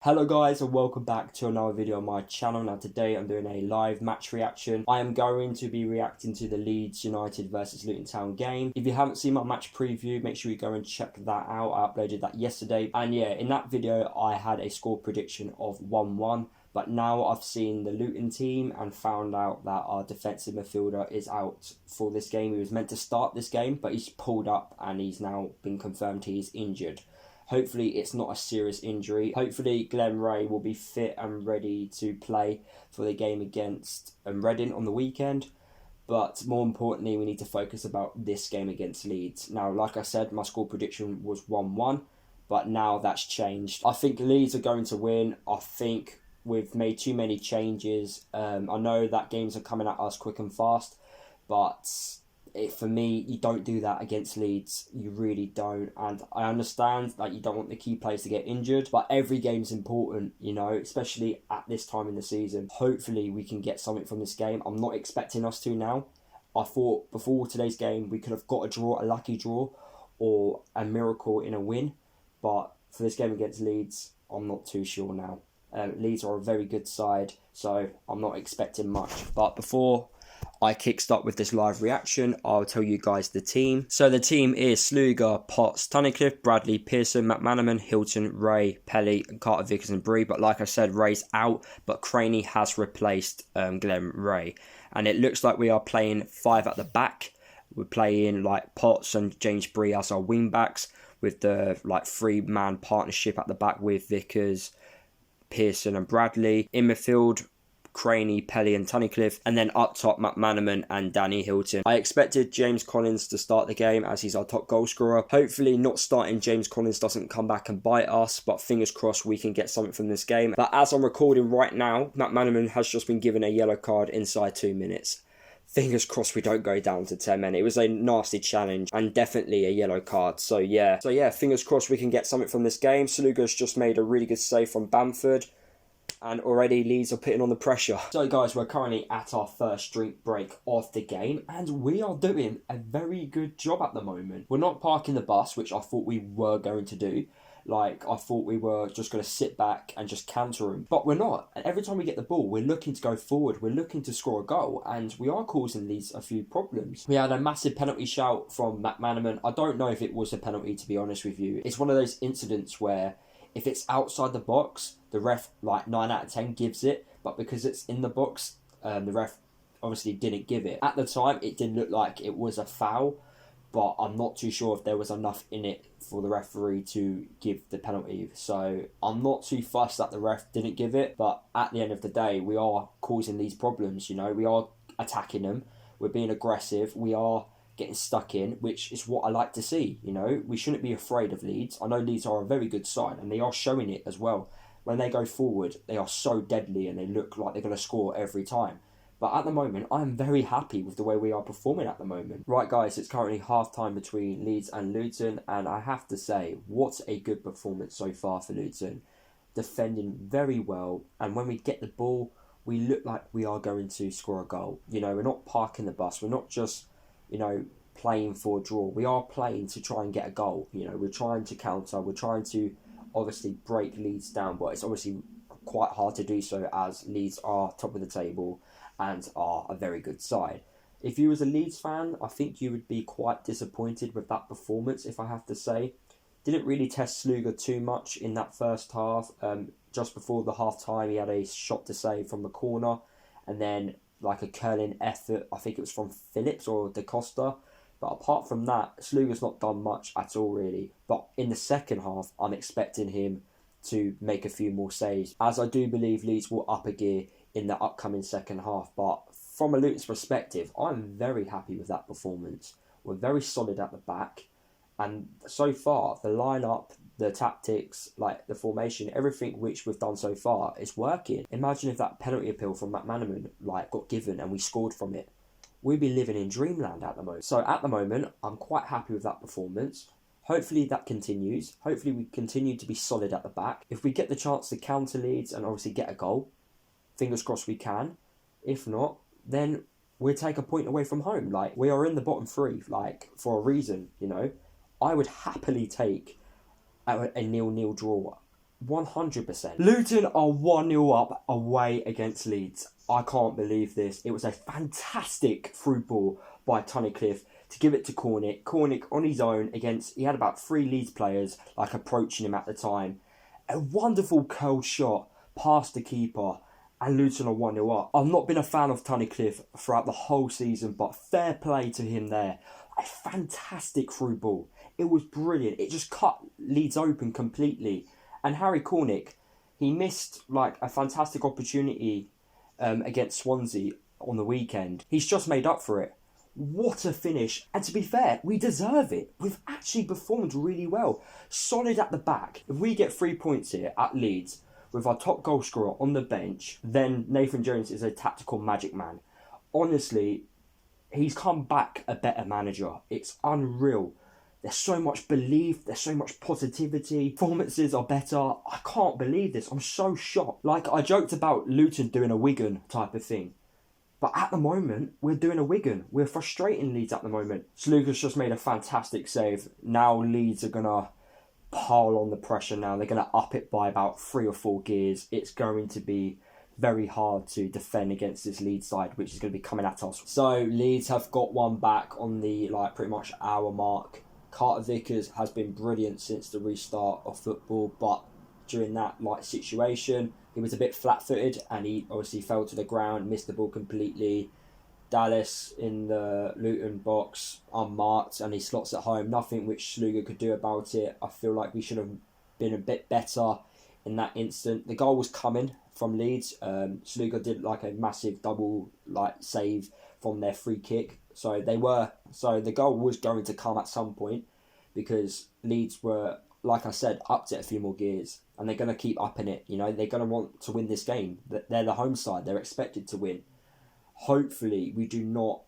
Hello guys and welcome back to another video on my channel. Now today I'm doing a live match reaction. I am going to be reacting to the Leeds United versus Luton Town game. If you haven't seen my match preview, make sure you go and check that out. I uploaded that yesterday. And yeah, in that video I had a score prediction of 1-1. But now I've seen the Luton team and found out that our defensive midfielder is out for this game. He was meant to start this game, but he's pulled up and he's now been confirmed he's injured. Hopefully it's not a serious injury. Hopefully Glenn Ray will be fit and ready to play for the game against Reading on the weekend. But more importantly, we need to focus about this game against Leeds. Now, like I said, my score prediction was 1-1, but now that's changed. I think Leeds are going to win. I think we've made too many changes. I know that games are coming at us quick and fast, but for me, you don't do that against Leeds. You really don't. And I understand that you don't want the key players to get injured, but every game's important, you know, especially at this time in the season. Hopefully we can get something from this game. I'm not expecting us to now. I thought before today's game we could have got a draw, a lucky draw, or a miracle in a win. But for this game against Leeds, I'm not too sure now. Leeds are a very good side, so I'm not expecting much. But before I kickstart with this live reaction, I'll tell you guys the team. So the team is Sluga, Potts, Tunnicliffe, Bradley, Pearson, McManaman, Hilton, Ray, Pelly, and Carter, Vickers and Bree. But like I said, Ray's out, but Craney has replaced Glenn Ray. And it looks like we are playing 5 at the back. We're playing like Potts and James Bree as our wing backs, with the like 3-man partnership at the back with Vickers, Pearson and Bradley. In midfield, Craney, Pelly and Tunnicliffe, and then up top McManaman and Danny Hilton. I expected James Collins to start the game as he's our top goal scorer. Hopefully not starting James Collins doesn't come back and bite us, but fingers crossed we can get something from this game. But as I'm recording right now, McManaman has just been given a yellow card inside 2 minutes. Fingers crossed we don't go down to 10 men. It was a nasty challenge and definitely a yellow card. So yeah, fingers crossed we can get something from this game. Sluga's just made a really good save from Bamford, and already Leeds are putting on the pressure. So guys, we're currently at our first drink break of the game, and we are doing a very good job at the moment. We're not parking the bus, which I thought we were going to do. Like, I thought we were just going to sit back and just counter them. But we're not. And every time we get the ball, we're looking to go forward. We're looking to score a goal. And we are causing Leeds a few problems. We had a massive penalty shout from McManaman. I don't know if it was a penalty, to be honest with you. It's one of those incidents where if it's outside the box, the ref, like 9 out of 10, gives it. But because it's in the box, the ref obviously didn't give it. At the time, it did look like it was a foul, but I'm not too sure if there was enough in it for the referee to give the penalty. So I'm not too fussed that the ref didn't give it, but at the end of the day, we are causing these problems, you know. We are attacking them, we're being aggressive, we are getting stuck in, which is what I like to see, you know. We shouldn't be afraid of Leeds. I know Leeds are a very good side, and they are showing it as well. When they go forward, they are so deadly, and they look like they're going to score every time. But at the moment, I am very happy with the way we are performing at the moment. Right guys, it's currently half-time between Leeds and Luton, and I have to say, what a good performance so far for Luton. Defending very well, and when we get the ball, we look like we are going to score a goal. You know, we're not parking the bus, we're not just, you know, playing for a draw. We are playing to try and get a goal. You know, we're trying to counter, we're trying to obviously break Leeds down, but it's obviously quite hard to do so as Leeds are top of the table and are a very good side. If you was a Leeds fan, I think you would be quite disappointed with that performance, if I have to say. Didn't really test Sluga too much in that first half. Just before the half time, he had a shot to save from the corner, and then like a curling effort, I think it was from Phillips or Da Costa. But apart from that, Sluga's not done much at all really. But in the second half, I'm expecting him to make a few more saves, as I do believe Leeds will up a gear in the upcoming second half. But from a Luton's perspective, I'm very happy with that performance. We're very solid at the back, and so far the lineup, the tactics, like the formation, everything which we've done so far is working. Imagine if that penalty appeal from McManaman like got given and we scored from it. We'd be living in dreamland at the moment. So at the moment, I'm quite happy with that performance. Hopefully that continues. Hopefully we continue to be solid at the back. If we get the chance to counter Leeds and obviously get a goal, fingers crossed we can. If not, then we'll take a point away from home. Like, we are in the bottom 3, like, for a reason, you know. I would happily take a 0-0 draw 100%. Luton are 1-0 up away against Leeds. I can't believe this. It was a fantastic through ball by Tunnicliffe to give it to Cornick. Cornick on his own against, he had about 3 Leeds players like approaching him at the time. A wonderful curl shot past the keeper, and Luton are 1-0 up. I've not been a fan of Tunnicliffe throughout the whole season, but fair play to him there. A fantastic through ball. It was brilliant. It just cut Leeds open completely. And Harry Cornick, he missed like a fantastic opportunity against Swansea on the weekend. He's just made up for it. What a finish. And to be fair, we deserve it. We've actually performed really well. Solid at the back. If we get 3 points here at Leeds with our top goal scorer on the bench, then Nathan Jones is a tactical magic man. Honestly, he's come back a better manager. It's unreal. There's so much belief, there's so much positivity, performances are better. I can't believe this, I'm so shocked. Like, I joked about Luton doing a Wigan type of thing, but at the moment, we're doing a Wigan. We're frustrating Leeds at the moment. Sluga's just made a fantastic save. Now Leeds are going to pile on the pressure now. They're going to up it by about 3 or 4 gears. It's going to be very hard to defend against this Leeds side, which is going to be coming at us. So Leeds have got one back on the pretty much hour mark. Carter Vickers has been brilliant since the restart of football, but during that situation, he was a bit flat-footed and he obviously fell to the ground, missed the ball completely. Dallas in the Luton box, unmarked, and he slots it home. Nothing which Sluga could do about it. I feel like we should have been a bit better in that instant. The goal was coming from Leeds. Sluga did like a massive double save from their free kick. So the goal was going to come at some point because Leeds were, like I said, upped it a few more gears and they're going to keep upping it. You know, they're going to want to win this game. They're the home side. They're expected to win. Hopefully we do not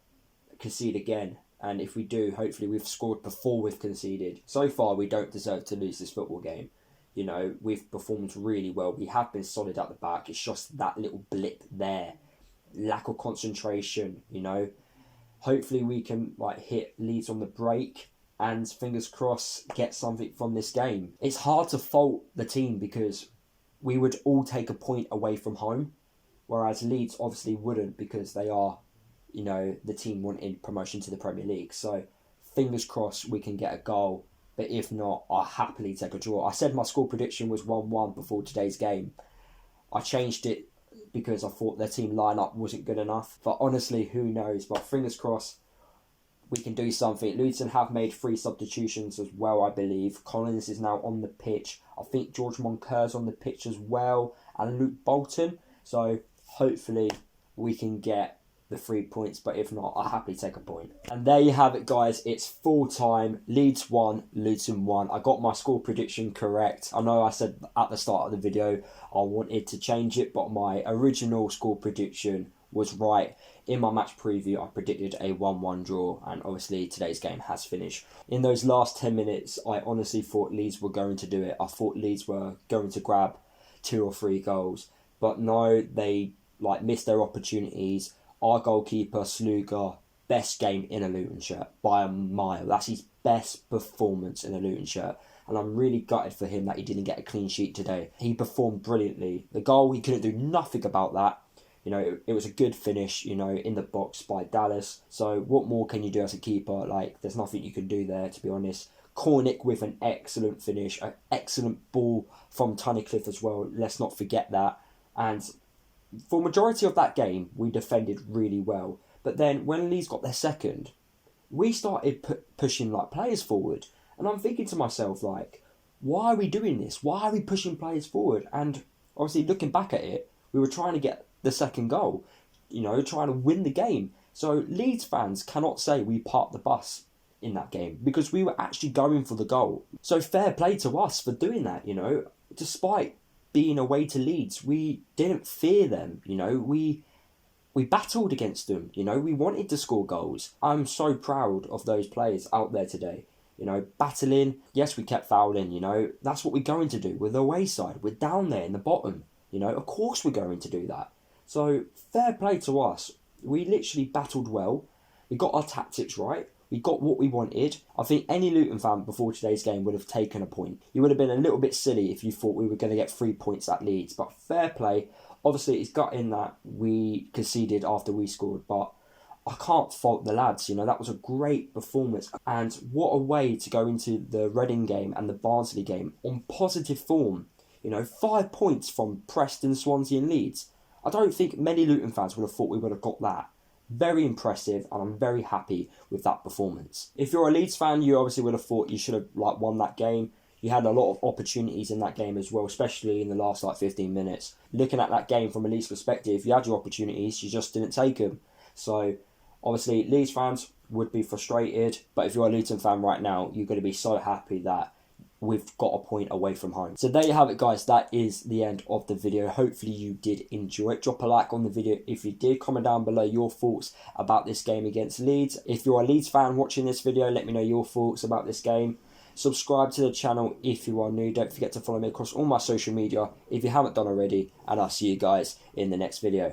concede again. And if we do, hopefully we've scored before we've conceded. So far, we don't deserve to lose this football game. You know, we've performed really well. We have been solid at the back. It's just that little blip there. Lack of concentration, you know. Hopefully we can hit Leeds on the break and fingers crossed get something from this game. It's hard to fault the team because we would all take a point away from home, whereas Leeds obviously wouldn't because they are, you know, the team wanting promotion to the Premier League. So fingers crossed we can get a goal, but if not, I'll happily take a draw. I said my score prediction was 1-1 before today's game. I changed it because I thought their team lineup wasn't good enough. But honestly, who knows? But fingers crossed, we can do something. Luton have made 3 substitutions as well, I believe. Collins is now on the pitch. I think George Moncur's on the pitch as well. And Luke Bolton. So hopefully we can get the 3 points. But if not, I'll happily take a point. And there you have it, guys. It's full time. Leeds 1, Luton 1. I got my score prediction correct. I know I said at the start of the video I wanted to change it, but my original score prediction was right. In my match preview, I predicted a 1-1 draw, and obviously today's game has finished. In those last 10 minutes, I honestly thought Leeds were going to do it. I thought Leeds were going to grab 2 or 3 goals, but no, they missed their opportunities. Our goalkeeper, Sluga, best game in a Luton shirt by a mile. That's his best performance in a Luton shirt. And I'm really gutted for him that he didn't get a clean sheet today. He performed brilliantly. The goal, he couldn't do nothing about that. You know, it was a good finish, you know, in the box by Dallas. So what more can you do as a keeper? There's nothing you can do there, to be honest. Cornick with an excellent finish, an excellent ball from Tunnicliffe as well. Let's not forget that. And for majority of that game, we defended really well. But then when Leeds got their second, we started pushing players forward. And I'm thinking to myself, why are we doing this? Why are we pushing players forward? And obviously looking back at it, we were trying to get the second goal, you know, trying to win the game. So Leeds fans cannot say we parked the bus in that game because we were actually going for the goal. So fair play to us for doing that, you know. Despite being away to Leeds, we didn't fear them, you know. We battled against them, you know. We wanted to score goals. I'm so proud of those players out there today. You know, battling. Yes, we kept fouling, you know. That's what we're going to do. We're the away side. We're down there in the bottom. You know, of course we're going to do that. So, fair play to us. We literally battled well. We got our tactics right. We got what we wanted. I think any Luton fan before today's game would have taken a point. You would have been a little bit silly if you thought we were going to get 3 points at Leeds. But fair play. Obviously, it's gutting that we conceded after we scored. But I can't fault the lads. You know, that was a great performance. And what a way to go into the Reading game and the Barnsley game on positive form. You know, 5 points from Preston, Swansea and Leeds. I don't think many Luton fans would have thought we would have got that. Very impressive, and I'm very happy with that performance. If you're a Leeds fan, you obviously would have thought you should have won that game. You had a lot of opportunities in that game as well, especially in the last 15 minutes. Looking at that game from a Leeds perspective, you had your opportunities, you just didn't take them. So obviously Leeds fans would be frustrated, but if you're a Luton fan right now, you're going to be so happy that we've got a point away from home. So there you have it, guys. That is the end of the video. Hopefully you did enjoy it. Drop a like on the video if you did. Comment down below your thoughts about this game against Leeds. If you're a Leeds fan watching this video, let me know your thoughts about this game. Subscribe to the channel if you are new. Don't forget to follow me across all my social media if you haven't done already. And I'll see you guys in the next video.